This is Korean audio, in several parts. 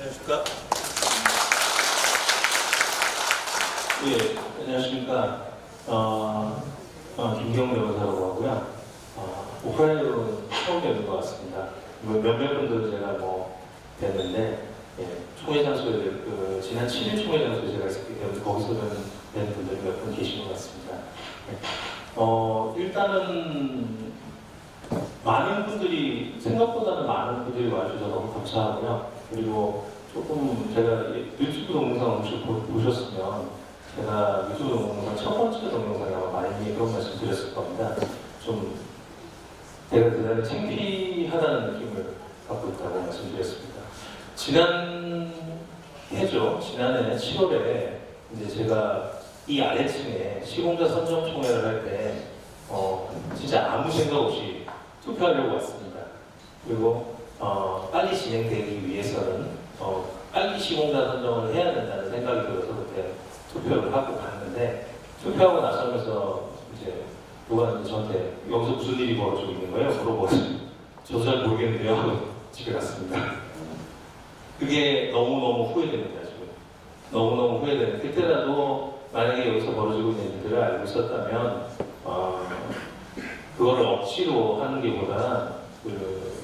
안녕하십니까? 예, 안녕하십니까? 김경우 변호사라고 하고요. 오프라인으로 처음 뵙는 것 같습니다. 몇몇 분들은 제가 뵀는데, 예, 총회 장소에, 지난 7일 총회 장소에 제가 있었기 때문에 거기서 뵌 분들이 몇 분 계신 것 같습니다. 예. 일단은 많은 분들이, 생각보다는 많은 분들이 와주셔서 너무 감사하고요. 그리고 조금 제가 유튜브 동영상 혹시 보셨으면 제가 유튜브 동영상 첫 번째 동영상에 아마 많이 그런 말씀 드렸을 겁니다. 좀 제가 대단히 창피하다는 느낌을 갖고 있다고 말씀드렸습니다. 지난해 7월에 이제 제가 이 아래층에 시공자 선정 총회를 할 때 진짜 아무 생각 없이 투표하려고 왔습니다. 그리고 빨리 진행되기 위해서는 빨리 시공자 선정을 해야 된다는 생각이 들어서 그때 투표를 하고 갔는데, 투표하고 나서면서 이제 누가 이제 저한테 여기서 무슨 일이 벌어지고 있는 거예요? 물어보더니 저도 잘 모르겠는데요 하고 집에 갔습니다. 그게 너무너무 후회됩니다. 지금 너무너무 후회되는, 그때라도 만약에 여기서 벌어지고 있는 일들을 알고 있었다면 그거를 억지로 하는 게 보다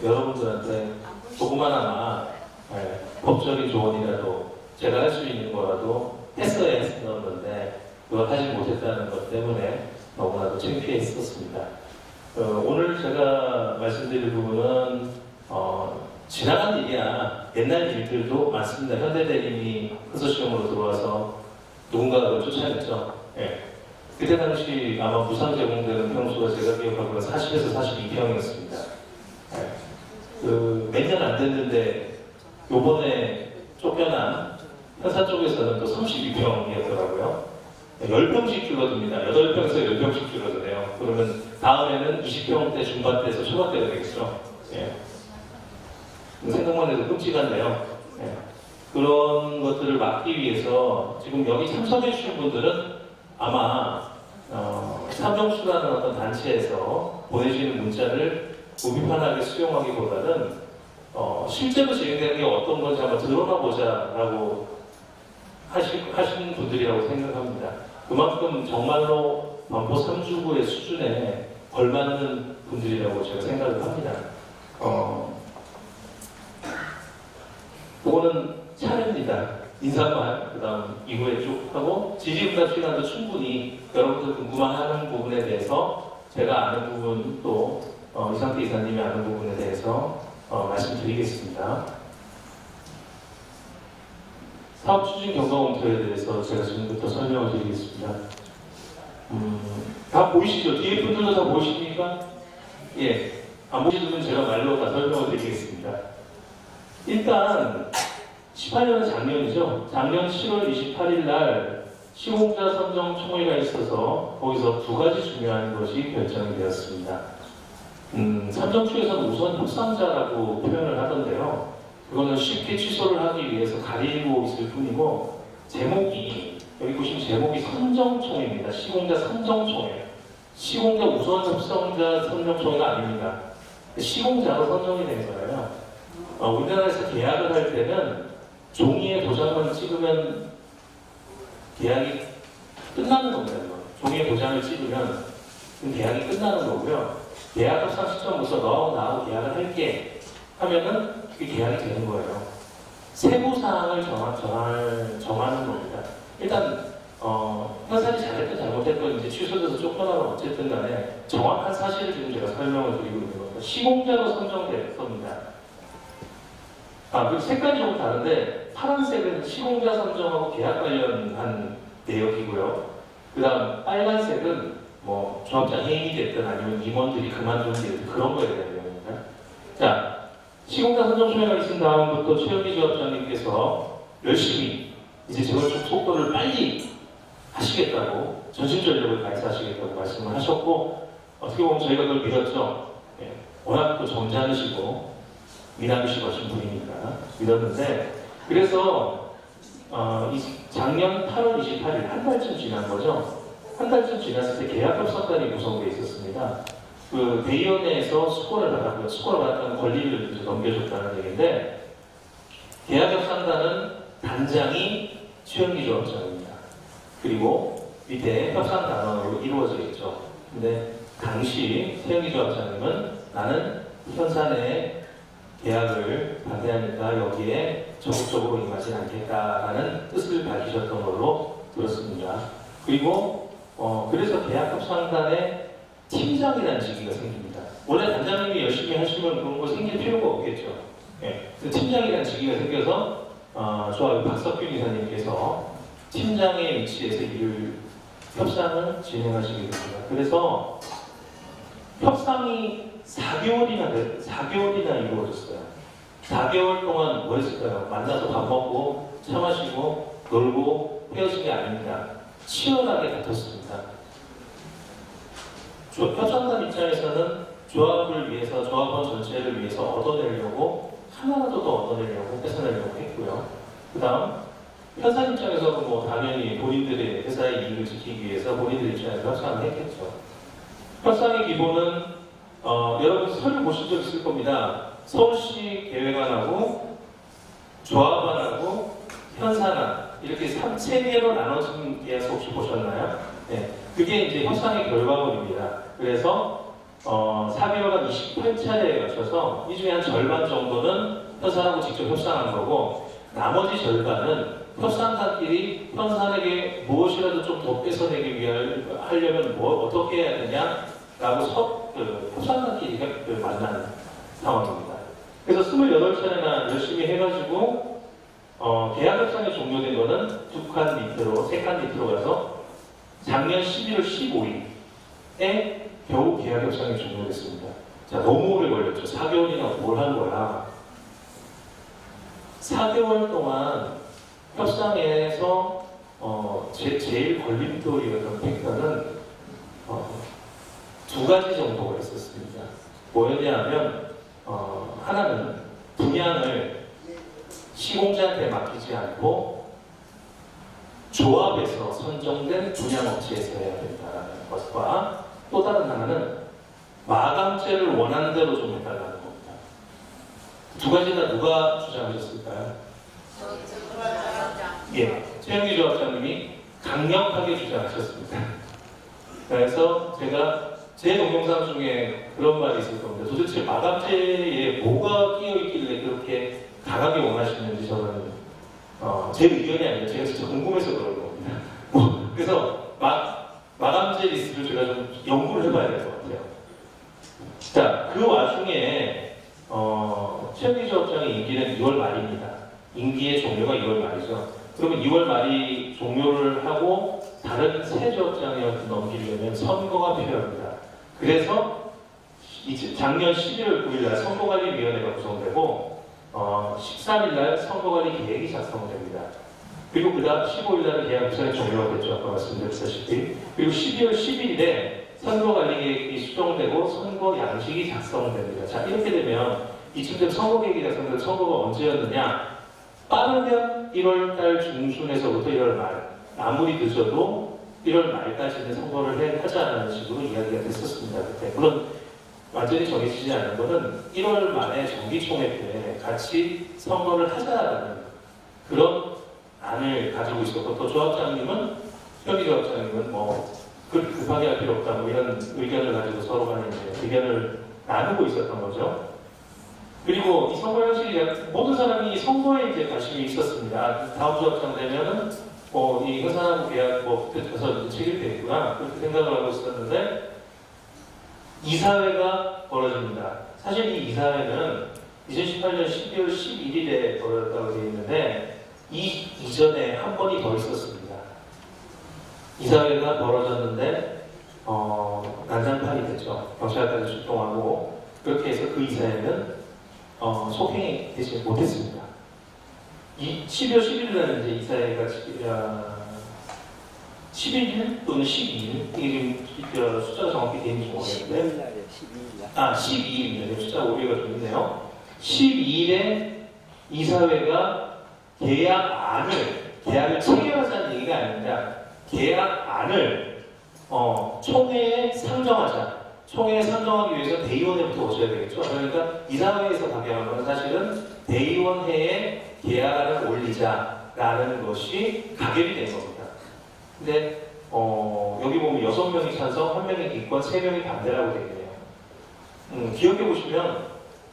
여러분들한테 조그마나마 법적인 조언이라도 제가 할 수 있는 거라도 했어야 했었는데 그걸 하지 못했다는 것 때문에 너무나도 창피했었습니다. 오늘 제가 말씀드릴 부분은 지나간 일이야. 옛날 일들도 많습니다. 현대대림이 흔소시험으로 들어와서 누군가가 쫓아냈죠. 예. 그때 당시 아마 무상 제공되는 평수가 제가 기억하기로는 40에서 42평이었습니다. 몇 년 안 됐는데 요번에 쫓겨난 현사 쪽에서는 또 32평이었더라고요. 10평씩 줄어듭니다. 8평에서 10평씩 줄어드네요. 그러면 다음에는 20평대 중반대에서 초반대가 되겠죠. 예. 생각만 해도 끔찍한데요. 예. 그런 것들을 막기 위해서 지금 여기 참석해 주신 분들은 아마 삼정수라는 어떤 단체에서 보내주는 문자를 무비판하게 수용하기보다는 실제로 진행되는 게 어떤 건지 한번 드러나 보자라고 하신 분들이라고 생각합니다. 그만큼 정말로 반포 3주구의 수준에 걸맞는 분들이라고 제가 생각을 합니다. 그거는 차례입니다. 인사말, 그 다음 이후에 쭉 하고 지지응답 시간도 충분히 여러분들 궁금해하는 부분에 대해서 제가 아는 부분 또 이상태 이사님이 아는 부분에 대해서 말씀드리겠습니다. 사업 추진 경과 검토에 대해서 제가 지금부터 설명을 드리겠습니다. 다 보이시죠? 뒤에 분들도 다 보이십니까? 예. 안 보시면 제가 말로 다 설명을 드리겠습니다. 일단 18년은 작년이죠. 작년 7월 28일 날 시공자 선정 총회가 있어서 거기서 두 가지 중요한 것이 결정이 되었습니다. 삼정추에서는 우선 협상자라고 표현을 하던데요. 그거는 쉽게 취소를 하기 위해서 가리고 있을 뿐이고, 제목이, 여기 보시면 제목이 선정총회입니다. 시공자 선정총회. 시공자 우선 협상자 선정총회가 아닙니다. 시공자로 선정이 된 거예요. 우리나라에서 계약을 할 때는 종이에 도장만 찍으면 계약이 끝나는 겁니다. 종이에 도장을 찍으면 계약이 끝나는 거고요. 계약 협상 시점부터 너하고 나하고 계약을 할게 하면은 그게 계약이 되는 거예요. 세부사항을 정하는 겁니다. 일단 회사들이 잘했든 잘못했든 이제 취소돼서 쫓겨나면 어쨌든 간에 정확한 사실을 지금 제가 설명을 드리고 있는 겁니다. 시공자로 선정됐습니다. 그리고 색깔이 조금 다른데 파란색은 시공자 선정하고 계약 관련한 내역이고요. 그 다음 빨간색은 조합장 해임이 됐든 아니면 임원들이 그만두는 게 그런 거에 대한 내용입니다. 자, 시공자 선정 총회가 있은 다음부터 최영기 조합장님께서 열심히 이제 재건축 속도를 빨리 하시겠다고, 전심전력을 다해서 하시겠다고 말씀을 하셨고, 어떻게 보면 저희가 그걸 믿었죠. 예, 워낙 또 점잖으시고 미남이시고 하신 분이니까 믿었는데, 그래서 작년 8월 28일 한 달쯤 지난 거죠. 한 달쯤 지났을 때 계약협상단이 구성되어 있었습니다. 그 대의원회에서 수고를 받았고요. 수고를 받았다는 권리를 이제 넘겨줬다는 얘기인데, 계약협상단은 단장이 최영기 조합장입니다. 그리고 밑에 협상단원으로 이루어져 있죠. 근데 당시 최영기 조합장님은 나는 현산의 계약을 반대하니까 여기에 적극적으로 임하지 않겠다라는 뜻을 밝히셨던 걸로 들었습니다. 그리고 그래서 계약협상단의 팀장이라는 직위가 생깁니다. 원래 단장님이 열심히 하시면 그런 거 생길 필요가 없겠죠. 예. 팀장이라는 직위가 생겨서 조합의 박석균 이사님께서 팀장의 위치에서 협상을 진행하시게 됩니다. 그래서 협상이 4개월이나 이루어졌어요. 4개월 동안 뭐 했을까요? 만나서 밥 먹고 차 마시고 놀고 헤어진 게 아닙니다. 치열하게 다퉜습니다. 협상단 입장에서는 조합을 위해서, 조합원 전체를 위해서 얻어내려고 하나라도 더 얻어내려고 뺏어내려고 했고요. 그 다음 현산 입장에서는 뭐 당연히 본인들의 회사의 이익을 지키기 위해서 본인들 입장에서 협상을 했겠죠. 협상의 기본은 여러분 서류 보신 적 있을 겁니다. 서울시 계획안하고 조합안하고 현산안 이렇게 3개로 나눠진 계약서 혹시 보셨나요? 네, 그게 이제 협상의 결과물입니다. 그래서 4개월간 28차례에 맞춰서 이 중에 한 절반 정도는 현산하고 직접 협상한 거고 나머지 절반은 협상단끼리 현산에게 무엇이라도 좀 더 뺏어내기 하려면 어떻게 해야 되냐라고 협상단끼리 만난 상황입니다. 그래서 28차례나 열심히 해가지고 계약협상이 종료된 거는 3칸 밑으로 가서 작년 11월 15일에 겨우 계약협상이 종료됐습니다. 자, 너무 오래 걸렸죠. 4개월이나 뭘 한 거야. 4개월 동안 협상에서 제일 걸림돌이었던 팩터는 2가지 정도가 있었습니다. 뭐였냐면 하나는 분양을 시공자한테 맡기지 않고 조합에서 선정된 분양업체에서 해야 된다는 것과 또 다른 하나는 마감재를 원하는 대로 좀 해달라는 겁니다. 2가지 다 누가 주장하셨을까요? 예, 최영기 조합장님이 강력하게 주장하셨습니다. 그래서 제가 제 동영상 중에 그런 말이 있을 겁니다. 도대체 마감재에 뭐가 끼어있길래 그렇게 강하게 원하시는지 저는 제 의견이 아니라 제가 진짜 궁금해서 그런 겁니다. 그래서 마감재 리스트를 제가 좀 연구를 해봐야 될 것 같아요. 자, 그 와중에 최영기 조합장의 임기는 2월 말입니다. 임기의 종료가 2월 말이죠. 그러면 2월 말이 종료를 하고 다른 새 조합장한테 넘기려면 선거가 필요합니다. 그래서 작년 11월 9일 날 선거관리위원회가 구성되고 13일 날 선거관리 계획이 작성됩니다. 그리고 그 다음 15일 날은 계약협상이 종료가 됐죠. 아까 말씀드렸다시피. 그리고 12월 11일에 선거관리 계획이 수정되고 선거 양식이 작성됩니다. 자, 이렇게 되면 이쯤 되면 선거 계획이 작성돼서 선거가 언제였느냐? 빠르면 1월달 중순에서부터 1월 말, 아무리 늦어도 1월 말까지는 선거를 하자는 식으로 이야기가 됐었습니다. 그때. 물론 완전히 정해지지 않은 것은 1월 말에 정기총회 때 같이 선거를 하자라는 그런 안을 가지고 있었고, 또 조합장님은, 현기 조합장님은 그렇게 급하게 할 필요 없다, 이런 의견을 가지고 서로 간에 이제 의견을 나누고 있었던 거죠. 그리고 이 선거 형식이 모든 사람이 선거에 이제 관심이 있었습니다. 다음 조합장 되면은 이 회사하고 계약 그래서 체결돼 있구나 그렇게 생각을 하고 있었는데 이사회가 벌어집니다. 사실 이 이사회는 2018년 12월 11일에 벌어졌다고 되어 있는데 이전에 한 번이 더 있었습니다. 이사회가 벌어졌는데 난장판이 됐죠. 경찰까지 출동하고 그렇게 해서 그 이사회는 소행이 되지 못했습니다. 12월 11일 날 이제 이사회가 11일 또는 12일 이게 지금 숫자가 정확히 되는지 모르겠는데 12일입니다. 숫자가 오류가 좀 있네요. 12일에 이사회가 계약을 체결하자는 얘기가 아닙니다. 계약안을 총회에 상정하자. 총회에 상정하기 위해서 대의원회부터 오셔야 되겠죠. 그러니까 이사회에서 가게 하는 건 사실은 대의원회에 계약을 올리자라는 것이 가결이 된 겁니다. 근데 여기 보면 6명이 찬성, 1명이 기권, 3명이 반대라고 되어 있네요. 기억해 보시면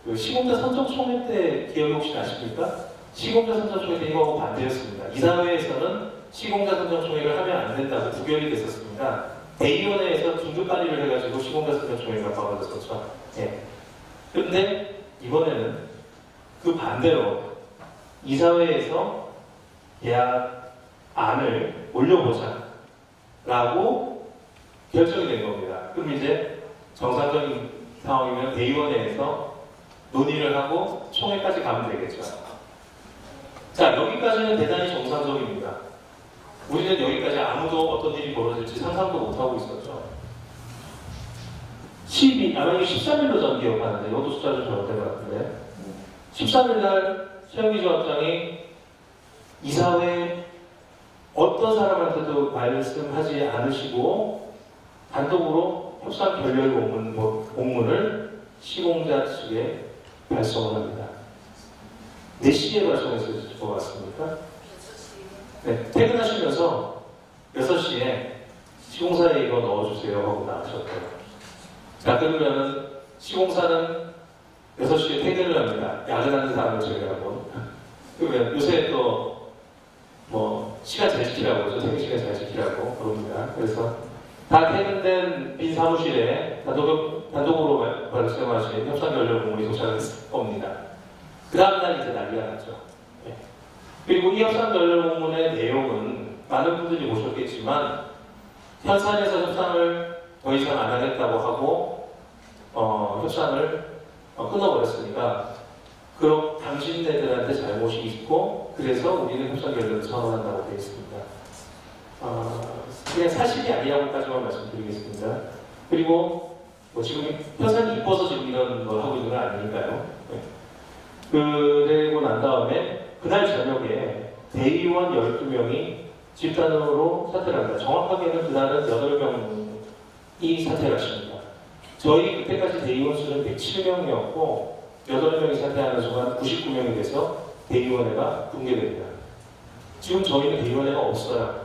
그 시공자 선정총회 때 기억이 혹시 나십니까? 시공자 선정총회 때 이거하고 반대였습니다. 이사회에서는 시공자 선정총회를 하면 안 된다고 부결이 됐었습니다. 대의원회에서 긴급 발의를 해가지고 시공자 선정총회가 벌어졌었죠. 예. 그런데 이번에는 그 반대로 이사회에서 계약안을 올려보자 라고 결정이 된 겁니다. 그럼 이제 정상적인 상황이면 대의원회에서 논의를 하고 총회까지 가면 되겠죠. 자, 여기까지는 대단히 정상적입니다. 우리는 여기까지 아무도 어떤 일이 벌어질지 상상도 못하고 있었죠. 아마 이게 13일로 전 기억하는데, 이것도 숫자 좀 잘못된 것 같은데, 13일날 최영기 조합장이 이사회 어떤 사람한테도 말씀하지 않으시고 단독으로 협상 결렬 공문을 시공자 측에 발송을 합니다. 몇 시에 발송했을 것 같습니까? 네, 퇴근하시면서 6시에 시공사에 이거 넣어주세요 하고 나가셨대요. 자, 그러면은 시공사는 6시에 퇴근을 합니다. 야근하는 사람을 제외하고. 그러면 요새 또 시간 잘 지키라고 그러죠. 퇴근 시간 잘 지키라고 그럽니다. 그래서 다 퇴근된 빈 사무실에 단독으로 발송하신 협상 결렬 공문이 도착했을 겁니다. 그 다음날 이제 난리가 났죠. 네. 그리고 이 협상 결렬 공문의 내용은 많은 분들이 보셨겠지만 현산에서 협상을 더 이상 안 하겠다고 하고 협상을 끊어버렸으니까 그럼 당신네들한테 잘못이 있고 그래서 우리는 협상 결렬을 선언한다고 되어 있습니다. 그냥 사실이 아니라고까지만 말씀드리겠습니다. 그리고 지금 현상이 이뻐서 지금 이런 걸 하고 있는 건 아니니까요. 네. 그리고 난 다음에 그날 저녁에 대의원 12명이 집단으로 사퇴를 합니다. 정확하게는 그날은 8명이 사퇴를 하십니다. 저희 그때까지 대의원 수는 107명이었고 8명이 사퇴하는 순간 99명이 돼서 대의원회가 붕괴됩니다. 지금 저희는 대의원회가 없어요.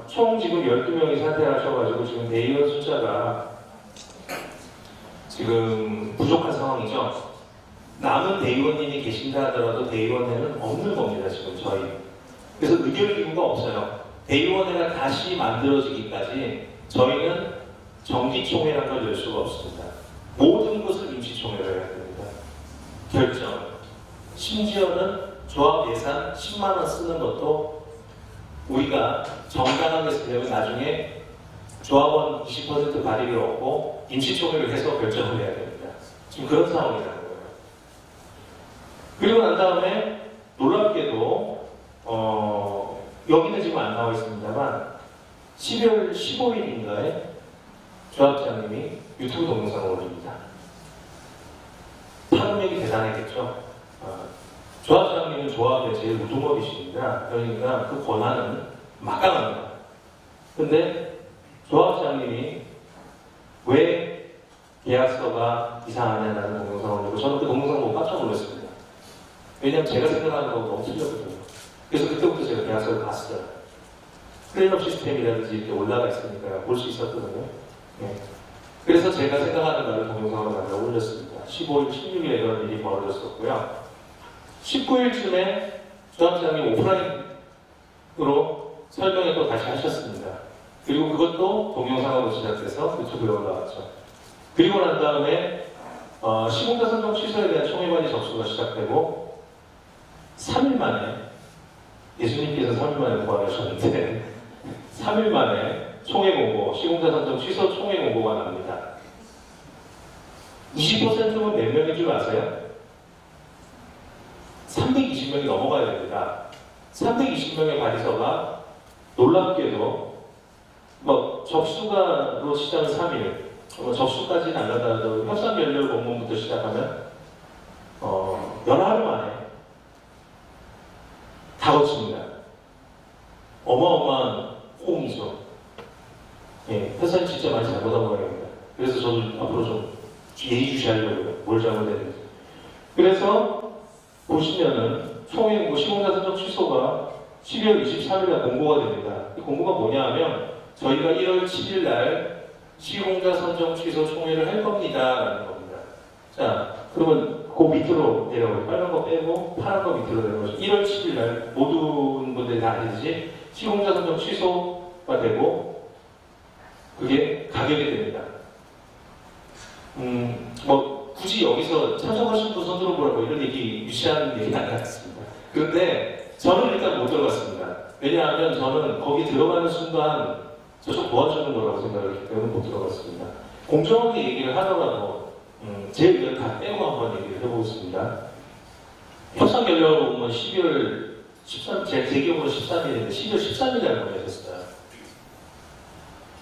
총 지금 12명이 사퇴하셔가지고 지금 대의원 숫자가 지금 부족한 상황이죠. 남은 대의원님이 계신다 하더라도 대의원회는 없는 겁니다, 지금 저희. 그래서 의결기구가 없어요. 대의원회가 다시 만들어지기까지 저희는 정기총회라는 걸 열 수가 없습니다. 모든 것을 임시총회로 해야 됩니다. 결정. 심지어는 조합 예산 10만원 쓰는 것도 우리가 정당하게 쓰려면 나중에 조합원 20% 발의를 얻고 임시총회를 해서 결정을 해야 됩니다. 지금 그런 상황이라는 거예요. 그리고 난 다음에 놀랍게도 여기는 지금 안 나와 있습니다만 12월 15일인가에 조합장님이 유튜브 동영상을 올립니다. 파급력이 대단했겠죠. 조합장님은 조합의 제일 우두머리십니다. 그러니까 그 권한은 막강합니다. 근데 조합장님이 왜 계약서가 이상하냐는 동영상을 올리고 저는 그 동영상을 보고 깜짝 놀랐습니다. 왜냐하면 제가 생각하는 거하고 너무 틀렸거든요. 그래서 그때부터 제가 계약서를 봤어요. 클린업 시스템이라든지 이렇게 올라가 있으니까 볼 수 있었거든요. 네. 그래서 제가 생각하는 말을 동영상으로 만들어 올렸습니다. 15일, 16일에 이런 일이 벌어졌었고요. 19일쯤에 조합장님 오프라인으로 설명을 또 다시 하셨습니다. 그리고 그것도 동영상으로 시작돼서 유튜브에 올라갔죠. 그리고 난 다음에 시공자 선정 취소에 대한 총회관리 접수가 시작되고 3일 만에 예수님께서 3일 만에 부활하셨는데 3일 만에 총회 공고, 시공자 선정 취소 총회 공고가 납니다. 20%면 몇 명인 줄 아세요? 320명이 넘어가야 됩니다. 320명의 발의서가 놀랍게도 접수가로 시작은 3일, 접수까지는 안 간다고 협상 결렬 공문부터 시작하면 열하루 만에 다 거칩니다. 어마어마한 호응이죠. 예, 회사는 진짜 많이 잘못한 모양입니다. 그래서 저도 앞으로 좀 예의주시하려고요. 뭘 잘못했는지. 그래서 보시면은 총회 시공자 선정 취소가 12월 23일에 공고가 됩니다. 이 공고가 뭐냐 하면 저희가 1월 7일 날 시공자 선정 취소 총회를 할 겁니다 라는 겁니다. 자, 그러면 그 밑으로 내려가요. 빨간 거 빼고 파란 거 밑으로 내려가죠. 1월 7일 날 모든 분들이 다 아시듯이 시공자 선정 취소가 되고 그게 가격이 됩니다. 뭐 굳이 여기서 참석하신 분 손들어 보라고 이런 얘기 유치한 얘기는 안 하겠습니다. 그런데 저는 일단 못 들어갔습니다. 왜냐하면 저는 거기 들어가는 순간 저쪽 도와주는 거라고 생각을 했기 때문에 못 들어갔습니다. 공정하게 얘기를 하더라도 제 의견 다 빼고 한번 얘기를 해보겠습니다. 협상 결과로 보면 12월 13일, 제 기억으로 13일인데 12월 13일에 보내셨어요.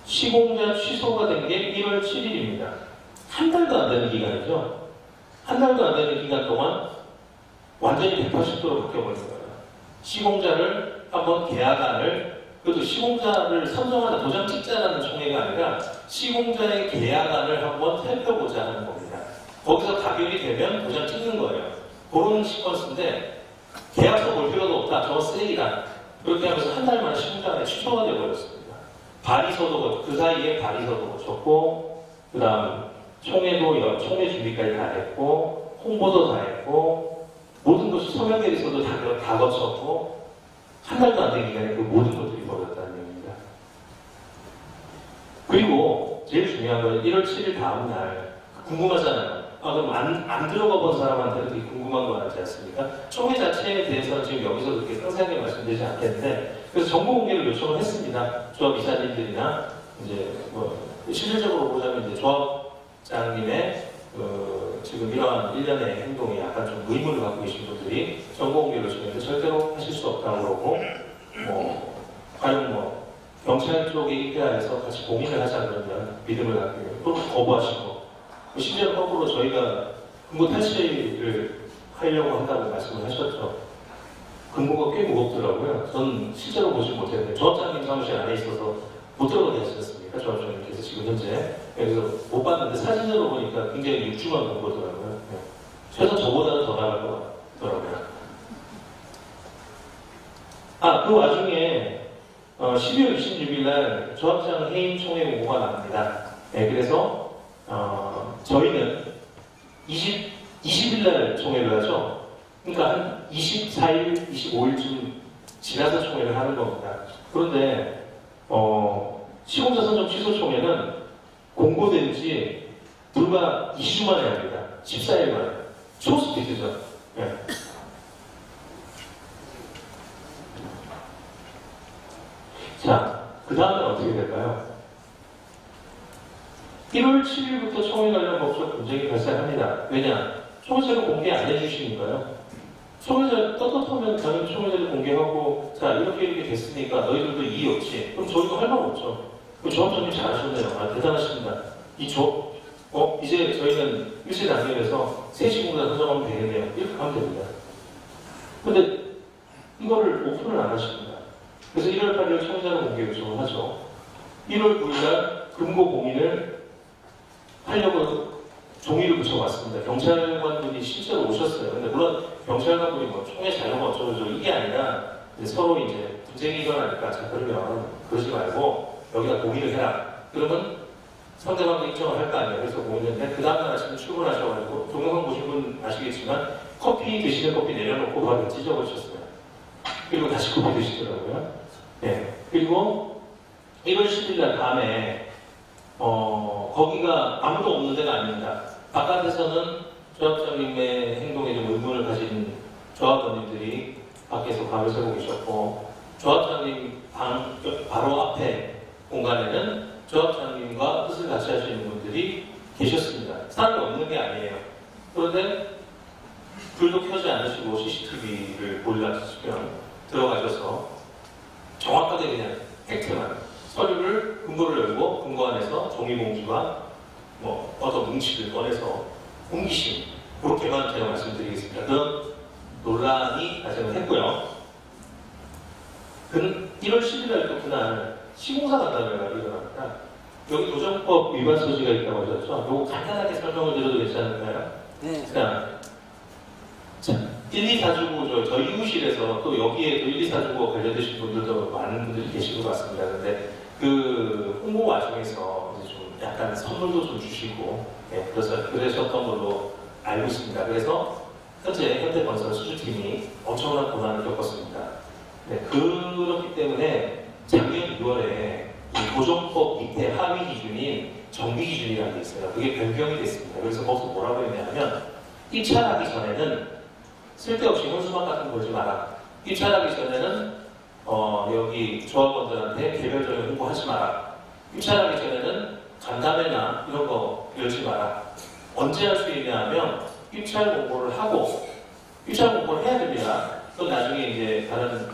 시공자 취소가 된 게 1월 7일입니다. 한 달도 안 되는 기간이죠. 한 달도 안 되는 기간 동안 완전히 180도로 바뀌어버린 거예요. 시공자를 한번 계약안을, 그래도 시공자를 선정하다 도장 찍자라는 총회가 아니라 시공자의 계약안을 한번 살펴보자 하는 겁니다. 거기서 가결이 되면 도장 찍는 거예요. 그런 시퀀스인데 계약서 볼 필요도 없다. 저거 쓰레기다. 그렇게 하면서 한 달 만에 시공자가 취소가 되어버렸습니다. 발의서도 그 사이에 발의서도 거쳤고 그 다음 총회 준비까지 다 했고 홍보도 다 했고 모든 것이 서명 대리서도 다 거쳤고 한 달도 안 된 기간에 그 모든 것들이 벌어졌다는 얘기입니다. 그리고 제일 중요한 건 1월 7일 다음 날 궁금하잖아요. 그럼 안 들어가 본 사람한테는 되게 궁금한 거 같지 않습니까? 총회 자체에 대해서는 지금 여기서 그렇게 상세하게 말씀드리지 않겠는데 그래서 정보 공개를 요청을 했습니다. 조합 이사님들이나 이제 뭐 실질적으로 보자면 이제 조합장님의 지금 이러한 일련의 행동이 약간 좀 의문을 갖고 계신 분들이 정보 공개를 요청했는데 절대로 하실 수 없다고 그러고 과연 경찰 쪽에 입회하여서 같이 공인을 하자 그러면 믿음을 갖고 또 거부하시고 심지어 거꾸로 저희가 근무 탈취를 하려고 한다고 말씀을 하셨죠. 근무가 꽤 무겁더라고요. 전 실제로 보지 못했는데 조합장님 사무실 안에 있어서 못 들어가게 하셨습니까? 조합장님께서 지금 현재 그래서 못 봤는데 사진으로 보니까 굉장히 육중한 근무더라고요. 최소 저보다는 더 나갈 것 같더라고요. 그 와중에 12월 26일 날 조합장 해임 총회 공고가 나옵니다. 그래서 저희는 20일 날 총회를 하죠. 그러니까 한 24일, 25일쯤 지나서 총회를 하는 겁니다. 그런데 시공자 선정 취소 총회는 공고된 지 불과 2주 만에 합니다. 14일 만에. 초스피드죠. 네. 자, 그 다음은 어떻게 될까요? 1월 7일부터 총회 관련 법적 분쟁이 발생합니다. 왜냐? 총회자를 공개 안 해주시니까요. 총회자 떳떳하면 당연히 총회자를 공개하고 자 이렇게 됐으니까 너희들도 이의 없지. 그럼 저희도 할 말 없죠. 조합장님 잘하셨네요. 대단하십니다. 이제 저희는 일시 단계에서 새 시공자 선정하면 되겠네요. 이렇게 하면 됩니다. 근데 이거를 오픈을 안 하십니다. 그래서 1월 8일 총회자를 공개 요청을 하죠. 1월 9일날 금고 공인을 하려고 종이를 붙여왔습니다. 경찰관분이 실제로 오셨어요. 근데 물론 경찰관분이 총회 자료가 어쩌고저쩌고 이게 아니라 이제 서로 이제 분쟁이 일어나니까 자 그러면 그러지 말고 여기다 공인을 해라. 그러면 상대방도 인정을 할 거 아니에요. 그래서 공인했는데 그 다음날 아침에 출근하셔가지고 동영상 보신 분 아시겠지만 커피 드시는 커피 내려놓고 바로 찢어버리셨어요. 그리고 다시 커피 드시더라고요. 네. 그리고 1월 10일날 밤에 거기가 아무도 없는 데가 아닙니다. 바깥에서는 조합장님의 행동에 좀 의문을 가진 조합원님들이 밖에서 밤을 새고 계셨고 조합장님 방 바로 앞에 공간에는 조합장님과 뜻을 같이 하시는 분들이 계셨습니다. 사람이 없는 게 아니에요. 그런데 불도 켜지 않으시고 CCTV를 보려시면 들어가셔서 정확하게 그냥 팩트만 서류를 금고를 열고 금고 안에서 종이공지와 어떤 뭉치를 꺼내서 옮기신 그렇게만 제가 말씀드리겠습니다. 그런 논란이 발생을 했고요. 1월 10일날 또 그날 시공사 간담회가 일어납니다. 여기 도정법 위반 소지가 있다고 하셨죠? 이거 간단하게 설명을 드려도 괜찮을까요? 네. 자, 1, 2, 4주고 저희 이웃실에서 또 여기에 또 1, 2, 4주고 관련되신 분들도 많은 분들이 계신 것 같습니다. 근데 그 홍보 과정에서 이제 좀 약간 선물도 좀 주시고 그러셨던 걸로 알고 있습니다. 그래서 현재 현대건설 수주팀이 엄청난 고난을 겪었습니다. 네, 그렇기 때문에 작년 6월에 이 고정법 밑에 하위 기준인 정비 기준이라는 게 있어요. 그게 변경이 됐습니다. 그래서 거기서 뭐라고 했냐면 입찰하기 전에는 쓸데없이 현수막 같은 거 걸지 마라. 입찰하기 전에는 여기 조합원들한테 개별적인 홍보하지 마라. 입찰하기 전에는 간담회나 이런 거 열지 마라. 언제 할 수 있냐 하면 입찰 공고를 하고 입찰 공고를 해야 됩니다. 그건 나중에 이제 다른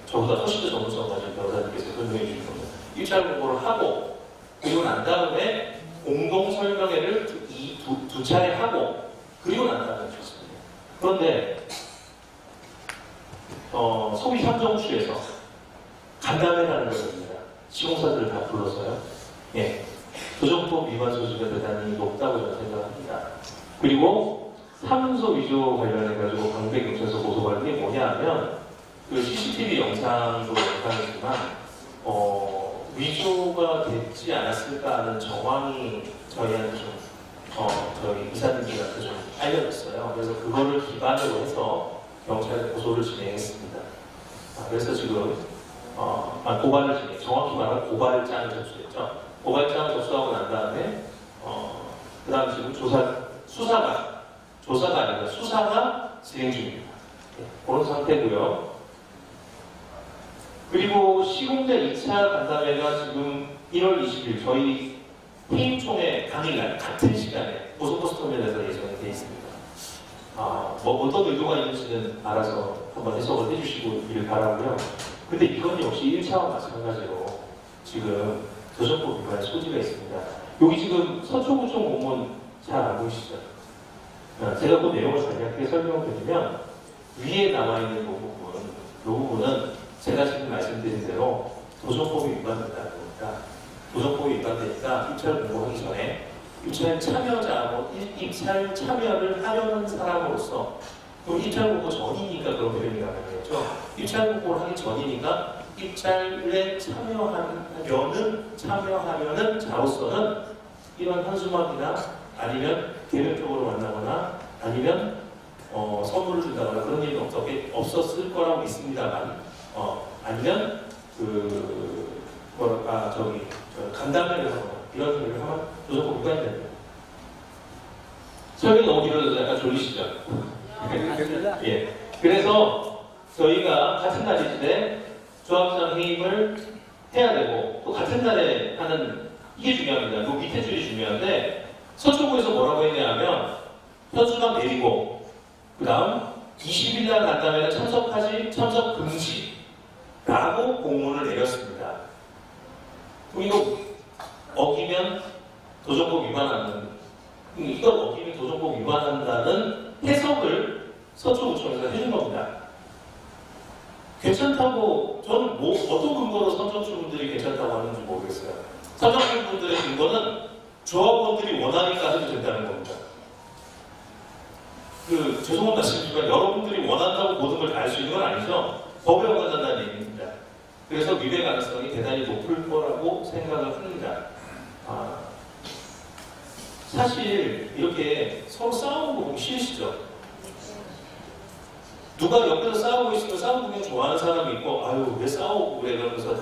저보다 훨씬 더 전문성 가진 변호사님께서 설명해 주실 겁니다. 입찰 공고를 하고 그리고 난 다음에 공동 설명회를 두 차례 하고 그리고 난 다음에 좋습니다. 그런데 소위 삼정수에서 간담회라는 것입니다. 시공사들을 다 불러서요. 예, 조정법 위반 소지가 대단히 높다고 저는 생각합니다. 그리고 사문서 위조 관련해가지고 광배경찰서 고소받은 게 뭐냐 하면 그 CCTV 영상도 영상이지만 위조가 됐지 않았을까 하는 정황이 저희한테 좀 저희 이사님들한테 좀 알려졌어요. 그래서 그거를 기반으로 해서 경찰에 고소를 진행했습니다. 그래서 지금 고발을 정확히 말하면 고발장을 접수했죠. 고발장을 접수하고 난 다음에 그 다음 지금 조사가 아니라 수사가 진행 중입니다. 네, 그런 상태고요. 그리고 시공자 2차 간담회가 지금 1월 20일 저희 회의총회 당일날 같은 시간에 고속버스터미널에서 예정이 되어 있습니다. 뭐 어떤 의도가 있는지는 알아서 한번 해석을 해주시길 바라고요. 근데 이건 역시 1차와 마찬가지로 지금 조정법 위반의 소지가 있습니다. 여기 지금 서초구청 공무원 잘 안 보이시죠? 제가 그 내용을 간략하게 설명을 드리면 위에 나와 있는 이 부분은 제가 지금 말씀드린 대로 도정법이 위반된다는 겁니다. 도정법이 위반되니까 입찰 공고하기 전에 입찰 참여를 하려는 사람으로서 그럼 입찰 공고 전이니까 그런 표현이 가능하겠죠. 입찰 공고를 하기 전이니까 입찰에 참여하려는 자로서는 이런 현수막이나 아니면 개별적으로 만나거나 아니면 선물을 준다거나 그런 일은 없었을 거라고 믿습니다만 아니면 간담회를 하거나 이런 일을 하면 조정법 위반이 됩니다. 설명이 너무 길어져서 약간 졸리시죠? 예. 그래서 저희가 같은 날인데 조합장 해임을 해야 되고 또 같은 날에 하는 이게 중요합니다. 그 밑에 줄이 중요한데 서초구에서 뭐라고 했냐면 현수막 내리고 그 다음 20일 날 간담회는 참석 금지라고 공문을 내렸습니다. 그럼 이거 어기면 도정법 위반하는 이걸 어기면 도정법 위반한다는 해석을 서초구청에서 해준 겁니다. 괜찮다고 저는 어떤 근거로 선정주분들이 괜찮다고 하는지 모르겠어요. 선정주분들의 근거는 조합원들이 원하니까 해도 된다는 겁니다. 죄송한 말씀이지만 여러분들이 원한다고 모든 걸 다 할 수 있는 건 아니죠. 법에 어긋난다는 얘기입니다. 그래서 위배 가능성이 대단히 높을 거라고 생각을 합니다. 사실 이렇게 서로 싸우는 거 보기 싫으시죠? 누가 옆에서 싸우고 있으면 싸우는 거 좋아하는 사람이 있고 아유 왜 싸우고 그래 그러면서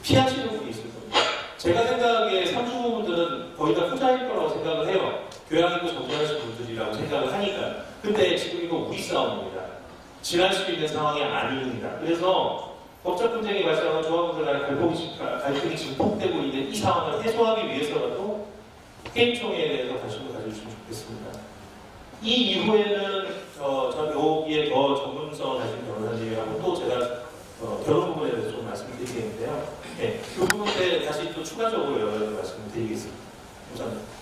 피하시는 분이 있을 겁니다. 제가 생각에 삼주부분들은 거의 다 후자일 거라고 생각을 해요. 교양 있고 정정하신 분들이라고 생각을 하니까. 근데 지금 이거 우리 싸움입니다. 지날 수 있는 상황이 아닙니다. 그래서 법적 분쟁이 발생하고 조합원들 간의 갈등이 증폭되고 있는 이 상황을 해소하기 위해서라도 회의총회에 대해서 관심을 가져주시면 좋겠습니다. 이 이후에는 여기에 더 전문성을 가진 변호사님이라고 또 제가 결혼 부분에 대해서 좀 말씀드리겠는데요. 네, 그 부분에 다시 또 추가적으로 여러 가지 말씀을 드리겠습니다. 감사합니다.